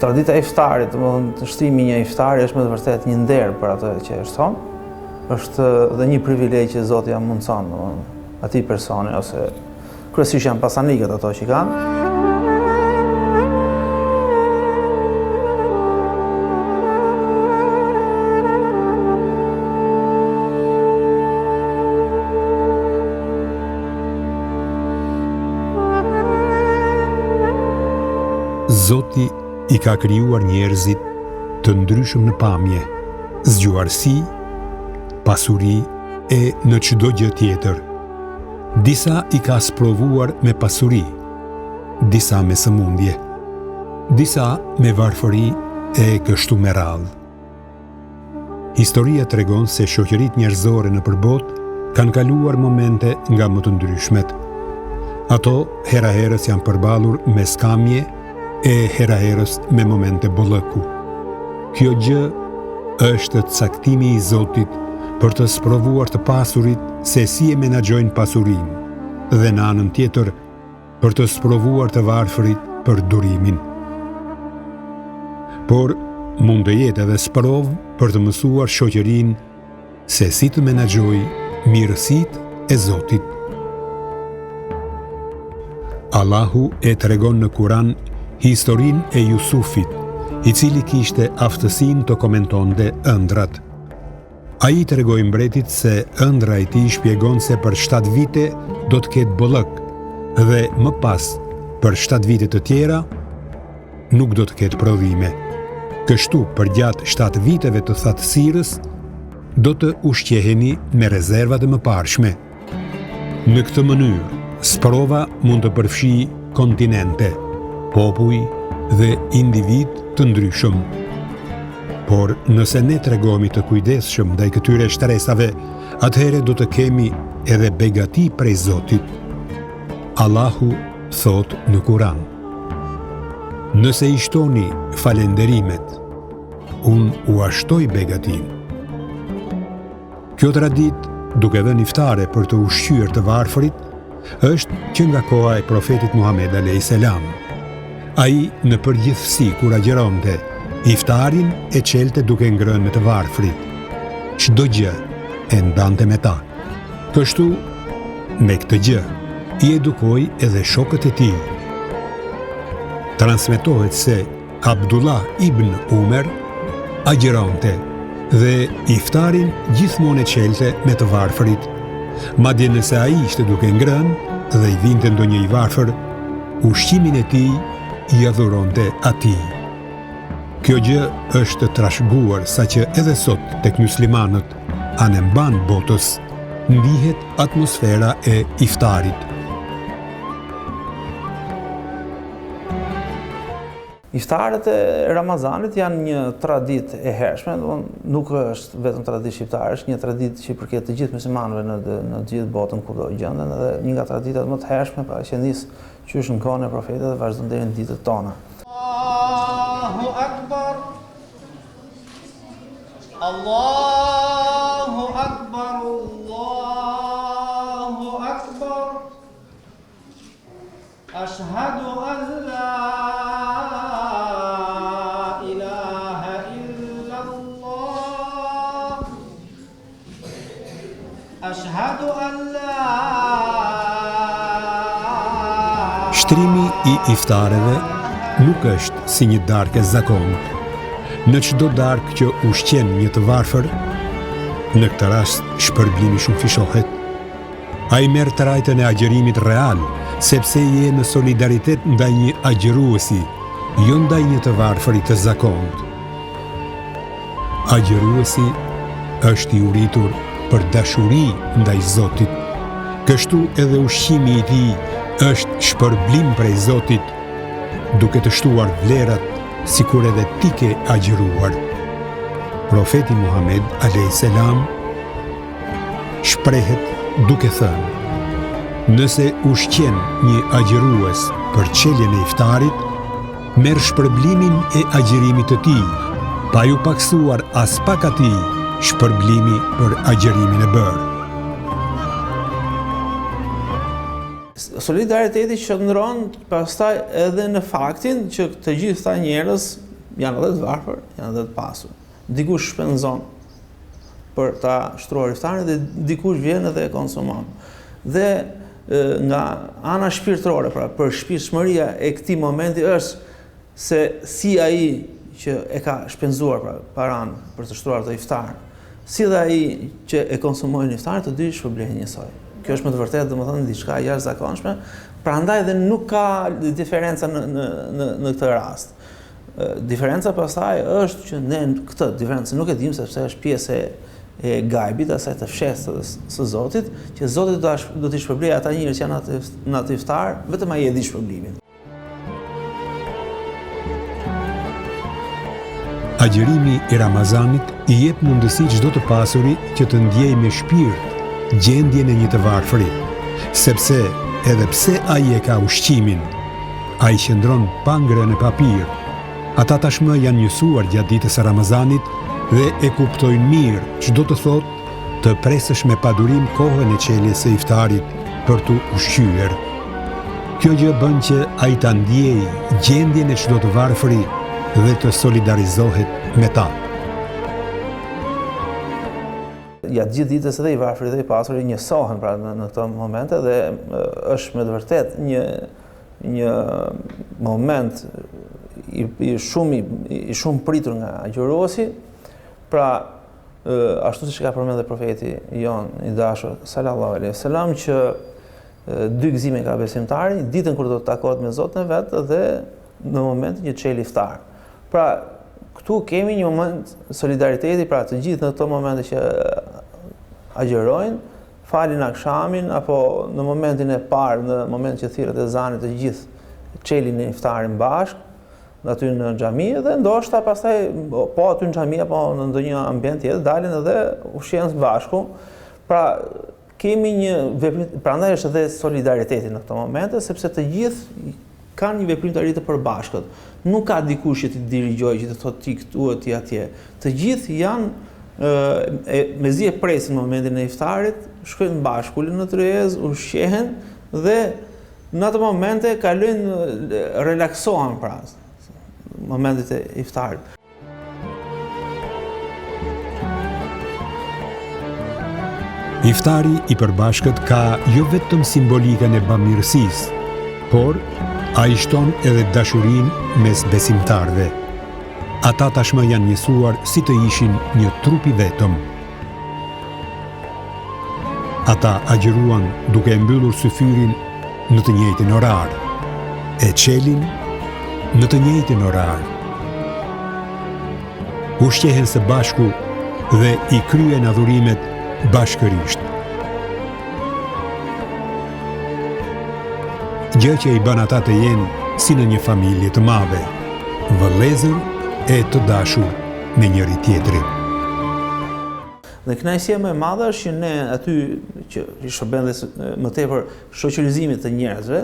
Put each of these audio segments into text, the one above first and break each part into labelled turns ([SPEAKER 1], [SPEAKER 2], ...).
[SPEAKER 1] Tradita e iftarit, domethënë shtrimi i një iftari është me të vërtetë një nder për atë që është thonë. Është dhe një privilegj që Zoti ja mundson atij personi ose kryesisht janë pasanikët ato që kanë.
[SPEAKER 2] Zoti i ka krijuar njerëzit të ndryshëm në pamje, zgjuarsi, pasuri e në çdo gjë tjetër. Disa i ka sprovuar me pasuri, disa me sëmundje, disa me varfëri e kështu me radhë. Historia tregon se shoqëritë njerëzore në përbot kanë kaluar momente nga më të ndryshmet. Ato hera herës janë përballur me skamje e hera herës me momente bollëku. Kjo gjë është caktimi i Zotit për të sprovuar të pasurit se si e menaxhojnë pasurinë, dhe në anën tjetër për të sprovuar të varfërit për durimin. Por mund të jetë edhe sprovë për të mësuar shoqërinë se si të menaxhojë mirësitë e Zotit. Allahu e tregon në Kur'an historinë e Jusufit, i cili kishte aftësinë të komentonte ëndrat. Ai tregoi mbretit se ëndra e tij shpjegon se për 7 vite do të ketë bollëk dhe më pas për 7 vite të tjera nuk do të ketë prodhime. Kështu përgjatë 7 viteve të thatësirës do të ushqeheni me rezervat e mëparshme. Në këtë mënyrë, sprova mund të përfshijë kontinente, popuj dhe individ të ndryshëm. Por nëse ne tregohemi të kujdesshëm ndaj këtyre shtresave, atëherë do të kemi edhe begati prej Zotit. Allahu thot në Kur'an: Nëse i shtoni falenderimet, unë u ashtoj begatin. Kjo traditë, duke dhënë iftare për të ushqyer të varfërit, është që nga koha e profetit Muhammed a.s. Ai në përgjithësi kur agjeronte, iftarin e çelte duke ngrënë me të varfrit. Çdo gjë e ndante me ta. Kështu, me këtë gjë, i edukoi edhe shokët e tij. Transmetohet se Abdullah ibn Umar agjeronte dhe iftarin gjithmonë e çelte me të varfrit. Madje nëse ai ishte duke ngrënë dhe i vinte ndonjë i varfër, ushqimin e tij i adhuronte atij. Kjo gjë është trashëguar saqë edhe sot tek muslimanët anë mban botës ndihet atmosfera e iftarit.
[SPEAKER 1] Iftarët e Ramazanit janë një traditë e hershme, nuk është vetëm traditë shqiptare, është një traditë që i përket të gjithë muslimanëve në gjithë botën kudo gjenden, dhe një nga traditat më të hershme pra që nis qysh në kohën e profetit dhe vazhdon deri në ditët tona.
[SPEAKER 3] Allahu Akbar. Allahu Akbar. Allahu Akbar. Ashhadu an la
[SPEAKER 2] Shtrimi i iftareve nuk është si një darkë e zakonit. Në çdo darkë që ushqen një të varfër, në këtë rast shpërblimi shumë fishohet. Ai merr trajtën e agjërimit real, sepse je në solidaritet ndaj një agjëruesi, jo ndaj një të varfërit të zakonit. Agjëruesi është i uritur për dashuri ndaj Zotit. Kështu edhe ushqimi i tij është shpërblim prej Zotit, duke të shtuar vlerat sikur edhe ti ke agjëruar. Profeti Muhammed a.s. shprehet duke thënë: Nëse ushqen një agjërues për çeljen e iftarit, merr shpërblimin e agjërimit të tij, pa ju paksuar as pak atij shpërblimi për agjërimin e bërë.
[SPEAKER 1] Solidariteti qëndron pastaj edhe në faktin që të gjithë këta njerëz janë edhe të varfër, janë edhe të pasur. Dikush shpenzon për ta shtruar iftarin dhe dikush vjen edhe e konsumon. Dhe nga ana shpirtërore, pra përshpirtshmëria e këtij momenti është se si ai që e ka shpenzuar pra paran për të shtruar të iftarin, si dhe ai që e konsumojnë iftarin, të dy shpërblehen njësoj. Kjo është me të vërtetë domethënë diçka jashtëzakonshme, prandaj dhe nuk ka diferenca në këtë rast. Diferenca pastaj është që ne këtë diferencë nuk e dim sepse është pjesë e gajbit, asaj të fshehtë së Zotit, që Zoti do t'i shpërblejë ata njerëz që janë në atë iftar, vetëm ai e di shpërblimin.
[SPEAKER 2] Agjërimi i Ramazanit i jep mundësi çdo të pasuri që të ndjejë me shpirt gjendjen e një të varfëri, sepse edhe pse ai e ka ushqimin, ai qëndron pa ngrënë papir. Ata tashmë janë njësuar gjatë ditës së Ramazanit dhe e kuptojnë mirë ç'do të thotë të presësh me padurim kohën e çeljes së iftarit për t'u ushqyer. Kjo gjë bën që ai ta ndjejë gjendjen e çdo të varfëri dhe të solidarizohet me ta.
[SPEAKER 1] Gjatë gjithë ditës edhe i varfëri dhe i pasuri njësohen pra në këto momente dhe është me të vërtetë një moment i shumë pritur nga agjëruesi, pra ashtu siç ka përmendur dhe profeti jon i dashur sallallahu alaihi wasallam që dy gëzime ka besimtari, ditën kur do të takohet me Zotin e vet dhe në momentin që çel iftar. Pra këtu kemi një moment solidariteti, pra të gjithë në këto momente që agjërojnë, falin akshamin apo në momentin e parë, në momentin që thirret ezani, të gjithë çelin iftarin bashkë aty në xhami dhe ndoshta pastaj po aty në xhami apo në ndonjë ambient tjetër dalin edhe ushqen së bashku. Pra kemi një veprim, prandaj është edhe solidariteti në këto momente, sepse të gjithë kanë një veprimtari të përbashkët. Nuk ka dikush që të dirigjojë, që të thotë ti këtu e ti atje. Të gjithë janë mezi e presin momentin e iftarit, shkojnë bashkë, ulën në tryezë, ushqehen dhe në ato momente kalojnë relaksohen pra momentet e iftarit.
[SPEAKER 2] Iftari i përbashkët ka jo vetëm simbolikën e bamirësisë, por ai shton edhe dashurinë mes besimtarëve. Ata tashmë janë njësuar si të ishin një trup i vetëm. Ata agjëruan duke mbyllur syfyrin në të njëjtin orar, e çelin në të njëjtin orar. Ushqehen së bashku dhe i kryen adhurimet bashkërisht. Gjë që i bën ata të jenë si në një familje të madhe, vëllezër e të dashur me njëri tjetrin.
[SPEAKER 1] Dhe kënaqësia më e madhe është që ne aty që i shërben dhe më tepër shoqërizimit të njerëzve,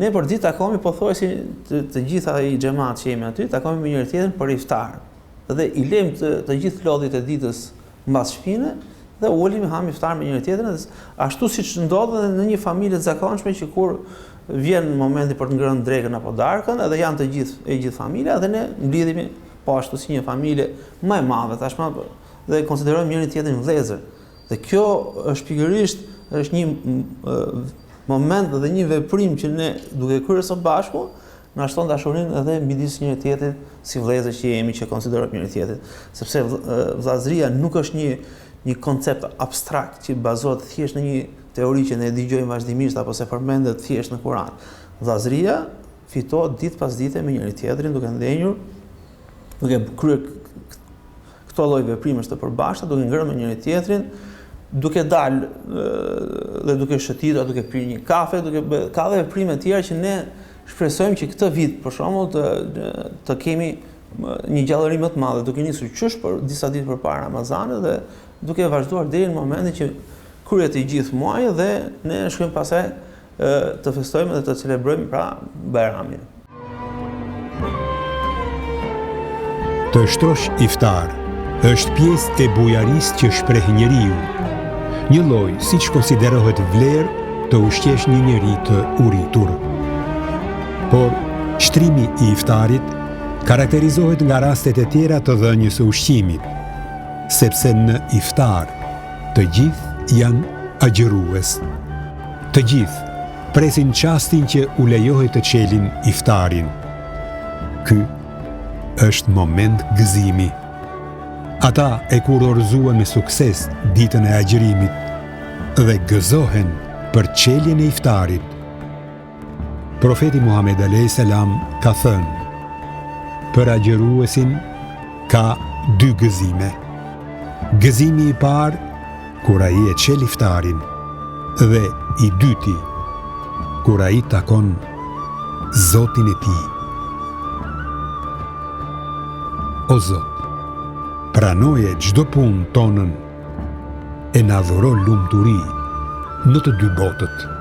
[SPEAKER 1] ne për ditë takohemi pothuajse të gjitha i xhamat që jemi aty, takohemi me njëri tjetrin për iftar. Dhe i lëm të gjithë lodhjet e ditës mbas shpine dhe ulim ham iftar me njëri tjetrin, ashtu siç ndodh edhe në një familje të zakonshme që kur vjen momenti për të ngrënë drekën apo darkën, edhe janë të gjithë familja dhe ne mblidhemi po ashtu si një familje më e madhe tashmë dhe konsiderojmë njëri tjetrin vëllezër. Dhe kjo është pikërisht është një moment dhe një veprim që ne duke kryer së bashku na shton dashurinë edhe midis njëri tjetrit si vëllezër që jemi, që konsiderojmë njëri tjetrin, sepse vëllazëria nuk është një koncept abstrakt që bazohet thjesht në një teori që ne dëgjojmë vazhdimisht apo se përmendet thjesht në Kur'an. Vëllazëria fitohet ditë pas dite me njëri tjetrin duke ndenjur, duke kryer këto lloj veprimesh të përbashkëta, duke ngrënë me njëri tjetrin, duke dalë dhe duke shëtitur, duke pirë një kafe, ka dhe veprime të tjera që ne shpresojmë që këtë vit, për shembull, të kemi një gjallëri më të madhe, duke nisur qysh për disa ditë përpara Ramazanit dhe duke vazhduar deri në momentin që kryhet i gjithë muaji dhe ne shkojmë pastaj të festojmë dhe të celebrojmë pra Bajramin.
[SPEAKER 2] Të shtrosh iftar është pjesë e bujarisë që shpreh njeriu. Një lloj siç konsiderohet vlerë të ushqesh një njeri të uritur. Por shtrimi i iftarit karakterizohet nga rastet e tjera të dhënjes së ushqimit, sepse në iftar të gjithë janë agjërues. Të gjithë presin çastin që u lejohet të çelin iftarin. Ky është moment gëzimi. Ata e kurorzuan me sukses ditën e agjërimit dhe gëzohen për çeljen e iftarit. Profeti Muhammed a.s. ka thënë: për agjëruesin ka dy gëzime. Gëzimi i parë kur ai e çel iftarin dhe i dyti kur ai takon Zotin e tij. O Zot, pranoje çdo punë tonën e na dhuro lumturi në të dy botët.